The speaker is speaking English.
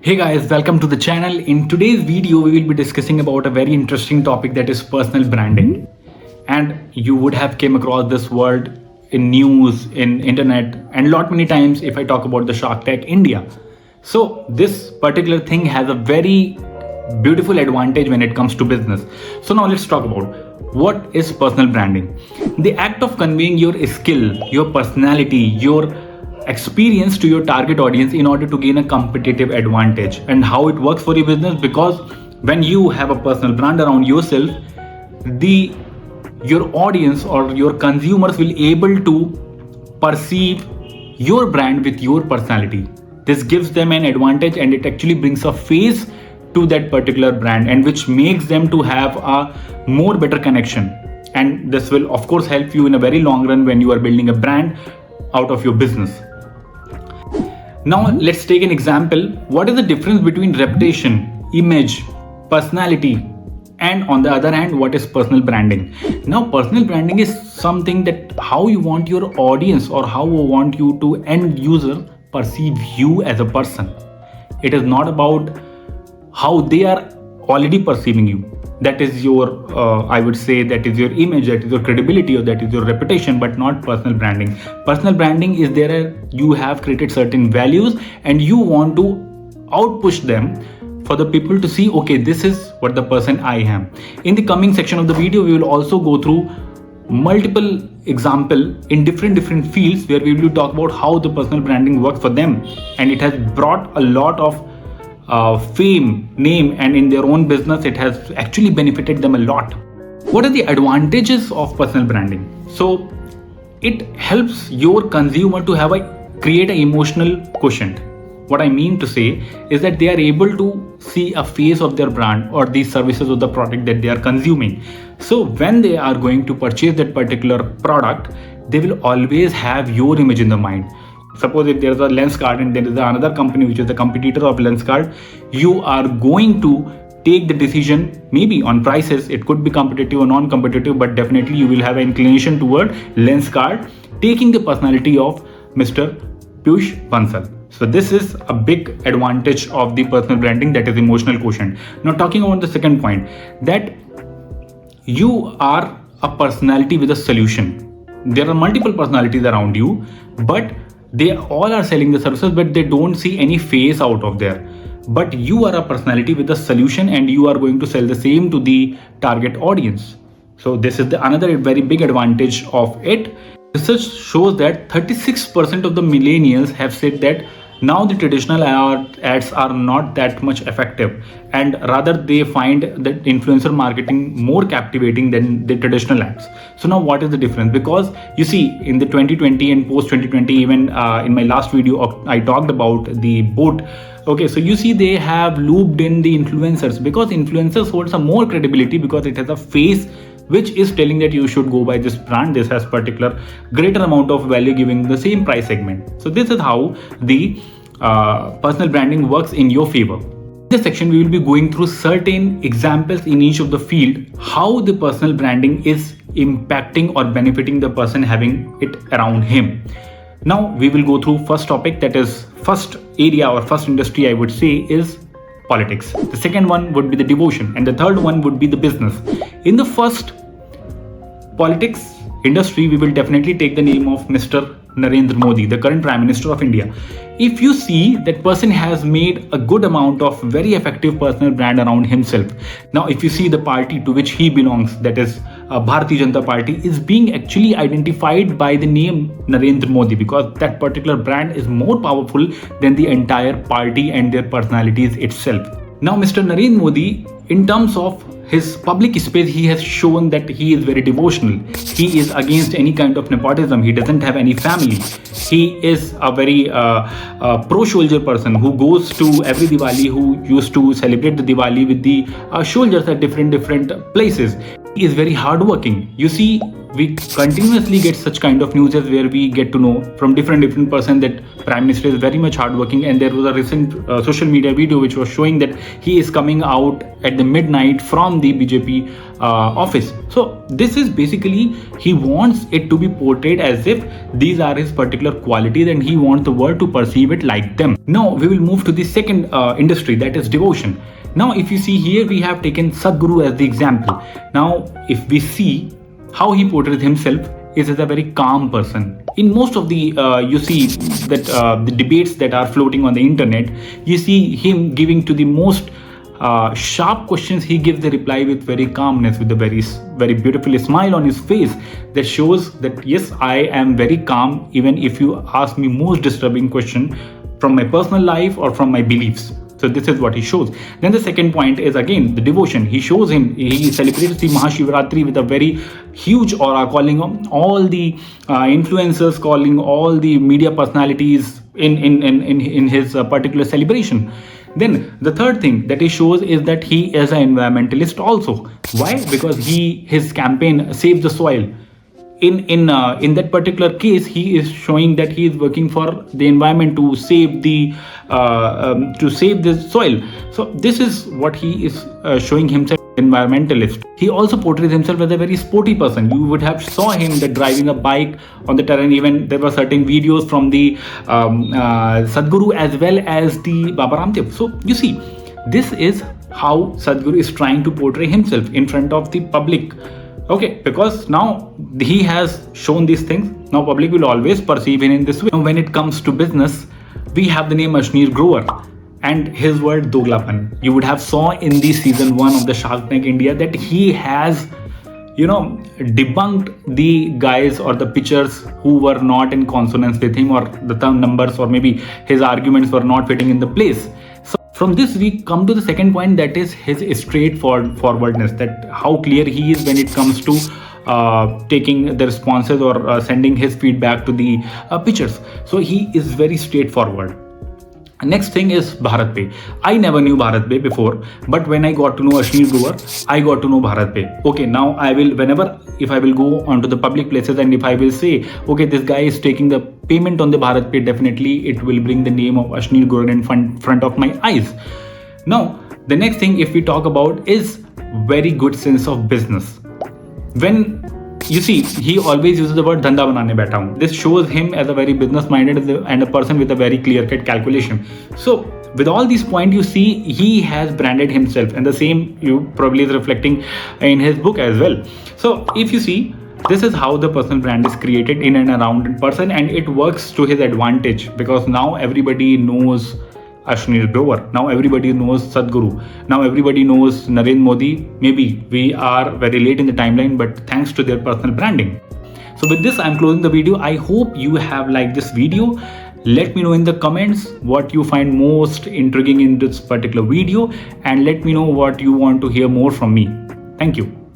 Hey guys, welcome to the channel. In today's video, we will be discussing about a very interesting topic, that is personal branding. And you would have came across this word in news, in internet, and lot many times if I talk about the Shark Tank India. So this particular thing has a very beautiful advantage when it comes to business. So now let's talk about what is personal branding. The act of conveying your skill, your personality, your experience to your target audience in order to gain a competitive advantage. And how it works for your business, because when you have a personal brand around yourself, your audience or your consumers will able to perceive your brand with your personality. This gives them an advantage, and it actually brings a face to that particular brand, and which makes them to have a more better connection. And this will of course help you in a very long run when you are building a brand out of your business. Now let's take an example. What is the difference between reputation, image, personality, and on the other hand, what is personal branding? Now personal branding is something that how you want your audience or how you want you to end user perceive you as a person. It is not about how they are already perceiving you. That is your, I would say, that is your image, that is your credibility, or that is your reputation, but not personal branding. Personal branding is there, you have created certain values and you want to outpush them for the people to see, okay, this is what the person I am. In the coming section of the video, we will also go through multiple example in different fields where we will talk about how the personal branding works for them, and it has brought a lot of fame, name, and in their own business it has actually benefited them a lot. What are the advantages of personal branding? So it helps your consumer to create an emotional quotient. What I mean to say is that they are able to see a face of their brand or the services or the product that they are consuming. So when they are going to purchase that particular product, they will always have your image in the mind. Suppose if there is a Lenskart and there is another company which is the competitor of Lenskart, you are going to take the decision maybe on prices. It could be competitive or non-competitive, but definitely you will have an inclination toward Lenskart, taking the personality of Mr. Piyush Bansal. So this is a big advantage of the personal branding, that is emotional quotient. Now talking about the second point, that you are a personality with a solution. There are multiple personalities around you, but they all are selling the services, but they don't see any face out of there. But you are a personality with a solution and you are going to sell the same to the target audience. So this is another very big advantage of it. Research shows that 36% of the millennials have said that now the traditional ads are not that much effective, and rather they find that influencer marketing more captivating than the traditional ads. So now what is the difference? Because you see, in the 2020 and post 2020, even in my last video I talked about the boat. Okay, so you see they have looped in the influencers, because influencers hold some more credibility because it has a face which is telling that you should go by this brand. This has particular greater amount of value giving the same price segment. So this is how the personal branding works in your favor. In this section, we will be going through certain examples in each of the field, how the personal branding is impacting or benefiting the person having it around him. Now we will go through first topic, that is first area or first industry I would say is politics. The second one would be the devotion, and the third one would be the business. In the first politics industry, we will definitely take the name of Mr. Narendra Modi, the current Prime Minister of India. If you see, that person has made a good amount of very effective personal brand around himself. Now if you see the party to which he belongs, that is Bharatiya Janata Party, is being actually identified by the name Narendra Modi, because that particular brand is more powerful than the entire party and their personalities itself. Now Mr. Narendra Modi, in terms of his public space, he has shown that he is very devotional. He is against any kind of nepotism. He doesn't have any family. He is a very pro-soldier person who goes to every Diwali, who used to celebrate the Diwali with the soldiers at different places. He is very hardworking. You see, we continuously get such kind of news where we get to know from different person that Prime Minister is very much hardworking. And there was a recent social media video which was showing that he is coming out at the midnight from the BJP office. So this is basically, he wants it to be portrayed as if these are his particular qualities and he wants the world to perceive it like them. Now we will move to the second industry, that is devotion. Now if you see here, we have taken Sadhguru as the example. Now if we see how he portrays himself, is as a very calm person. In most of the you see that the debates that are floating on the internet, you see him giving to the most sharp questions, he gives the reply with very calmness, with a very beautiful smile on his face that shows that yes, I am very calm even if you ask me most disturbing question from my personal life or from my beliefs. So this is what he shows. Then the second point is again the devotion. He shows he celebrates the Mahashivratri with a very huge aura, calling all the influencers, calling all the media personalities in his particular celebration. Then the third thing that he shows is that he is an environmentalist also. Why? Because his campaign Save the Soil. In that particular case, he is showing that he is working for the environment to save the soil. So this is what he is showing himself, environmentalist. He also portrays himself as a very sporty person. You would have saw him that driving a bike on the terrain. Even there were certain videos from the Sadhguru as well as the Baba Ramdev. So you see, this is how Sadhguru is trying to portray himself in front of the public. Okay, because now he has shown these things, now public will always perceive him in this way. Now, when it comes to business, we have the name Ashneer Grover and his word Doglapan. You would have saw in the season 1 of the Shark Tank India that he has, debunked the guys or the pitchers who were not in consonance with him, or the term numbers, or maybe his arguments were not fitting in the place. From this we come to the second point, that is his straightforwardness, that how clear he is when it comes to taking the responses or sending his feedback to the pitchers. So he is very straightforward. Next thing is Bharat Pay. I never knew Bharat Pay before, but when I got to know Ashneer Grover, I got to know Bharat Pay. Okay, now I will, if I will go onto the public places and if I will say, okay, this guy is taking the payment on the Bharat Pay, definitely it will bring the name of Ashneer Grover in front of my eyes. Now, the next thing if we talk about is very good sense of business. When you see, he always uses the word dhanda banane baitha hu. This shows him as a very business minded and a person with a very clear cut calculation. So with all these points, you see he has branded himself, and the same you probably is reflecting in his book as well. So if you see, this is how the personal brand is created in and around a person, and it works to his advantage because now everybody knows Ashneer Grover. Now everybody knows Sadhguru. Now everybody knows Narendra Modi. Maybe we are very late in the timeline, but thanks to their personal branding. So with this, I'm closing the video. I hope you have liked this video. Let me know in the comments what you find most intriguing in this particular video, and let me know what you want to hear more from me. Thank you.